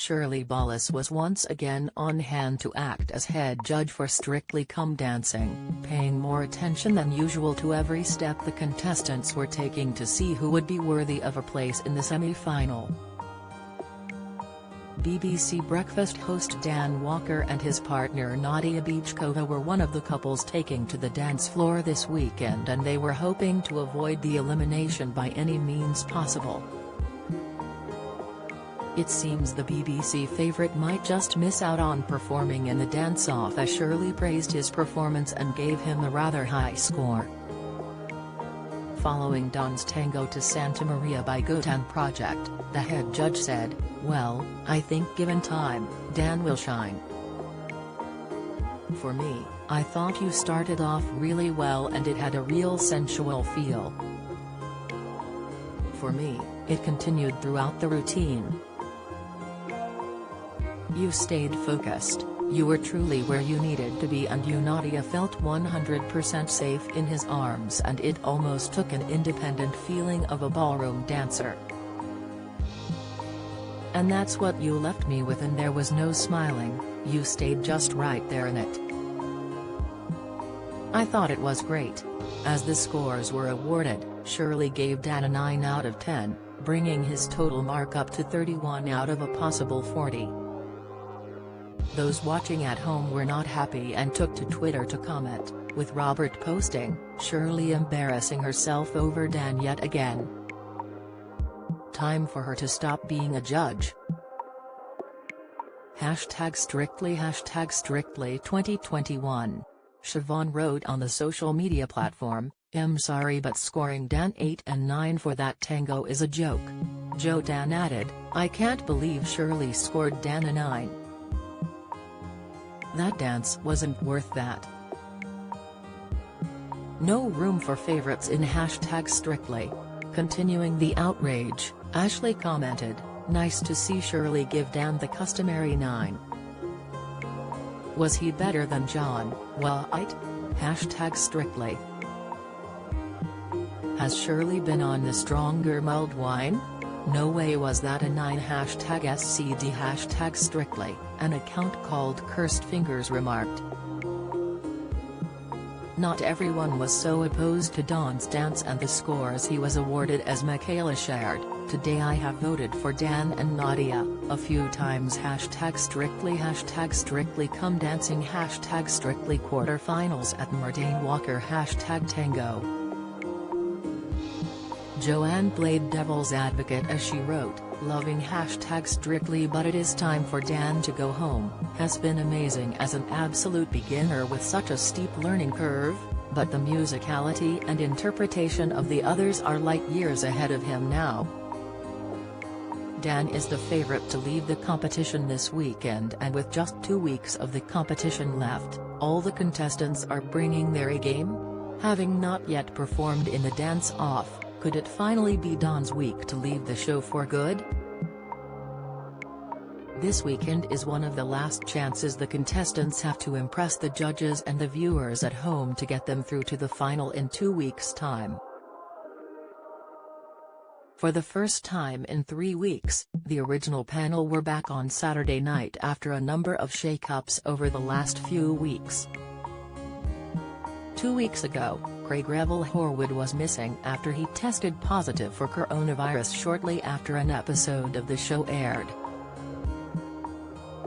Shirley Ballas was once again on hand to act as head judge for Strictly Come Dancing, paying more attention than usual to every step the contestants were taking to see who would be worthy of a place in the semi-final. BBC Breakfast host Dan Walker and his partner Nadia Beachkova were one of the couples taking to the dance floor this weekend, and they were hoping to avoid the elimination by any means possible. It seems the BBC favourite might just miss out on performing in the dance-off, as Shirley praised his performance and gave him a rather high score. Following Don's tango to Santa Maria by Gutan Project, the head judge said, "Well, I think given time, Dan will shine. For me, I thought you started off really well and it had a real sensual feel. For me, it continued throughout the routine. You stayed focused, you were truly where you needed to be, and you Nadia felt 100% safe in his arms, and it almost took an independent feeling of a ballroom dancer. And that's what you left me with, and there was no smiling, you stayed just right there in it. I thought it was great." As the scores were awarded, Shirley gave Dan a 9 out of 10, bringing his total mark up to 31 out of a possible 40. Those watching at home were not happy and took to Twitter to comment, with Robert posting, "Shirley embarrassing herself over Dan yet again. Time for her to stop being a judge. #Strictly #Strictly 2021. Siobhan wrote on the social media platform, "I'm sorry, but scoring Dan 8 and 9 for that tango is a joke." Joe Dan added, "I can't believe Shirley scored Dan a 9. That dance wasn't worth that. No room for favorites in #Strictly." Continuing the outrage, Ashley commented, "Nice to see Shirley give Dan the customary 9. Was he better than John, White? #Strictly. Has Shirley been on the stronger mulled wine? No way was that a 9. #SCD #Strictly, an account called Cursed Fingers remarked. Not everyone was so opposed to Don's dance and the scores he was awarded as Michaela shared. "Today I have voted for Dan and Nadia, a few times #Strictly #Strictly Come Dancing #Strictly Quarterfinals at Merdane Walker #Tango." Joanne played devil's advocate as she wrote, "Loving #Strictly, but it is time for Dan to go home. Has been amazing as an absolute beginner with such a steep learning curve, but the musicality and interpretation of the others are light years ahead of him now." Dan is the favorite to leave the competition this weekend, and with just 2 weeks of the competition left, all the contestants are bringing their A-game. Having not yet performed in the dance-off, could it finally be Don's week to leave the show for good? This weekend is one of the last chances the contestants have to impress the judges and the viewers at home to get them through to the final in 2 weeks' time. For the first time in 3 weeks, the original panel were back on Saturday night after a number of shake-ups over the last few weeks. 2 weeks ago, Craig Revel Horwood was missing after he tested positive for coronavirus shortly after an episode of the show aired.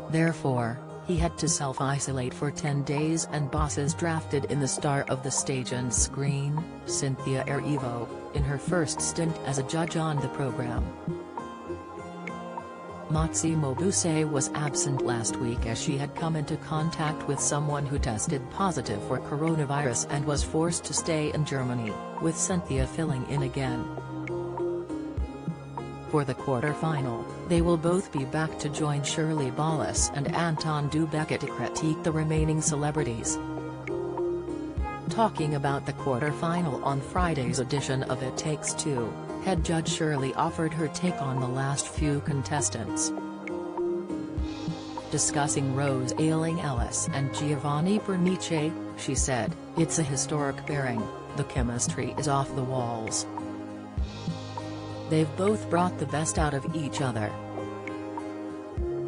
Therefore, he had to self-isolate for 10 days, and bosses drafted in the star of the stage and screen, Cynthia Erivo, in her first stint as a judge on the program. Motsi Mabuse was absent last week as she had come into contact with someone who tested positive for coronavirus and was forced to stay in Germany, with Cynthia filling in again. For the quarter-final, they will both be back to join Shirley Ballas and Anton Dubeke to critique the remaining celebrities. Talking about the quarter-final on Friday's edition of It Takes Two, head judge Shirley offered her take on the last few contestants. Discussing Rose Ayling-Ellis and Giovanni Pernice, she said, "It's a historic pairing, the chemistry is off the walls. They've both brought the best out of each other.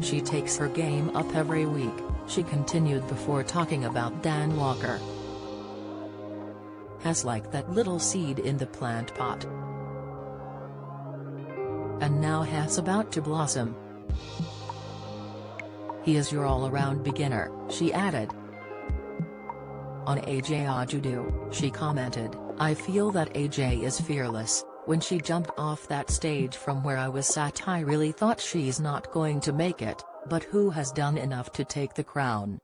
She takes her game up every week, she continued before talking about Dan Walker. Has like that little seed in the plant pot. And now has about to blossom. He is your all-around beginner, she added. On AJ Ajudu, she commented, I feel that AJ is fearless. When she jumped off that stage from where I was sat, I really thought she's not going to make it, but who has done enough to take the crown?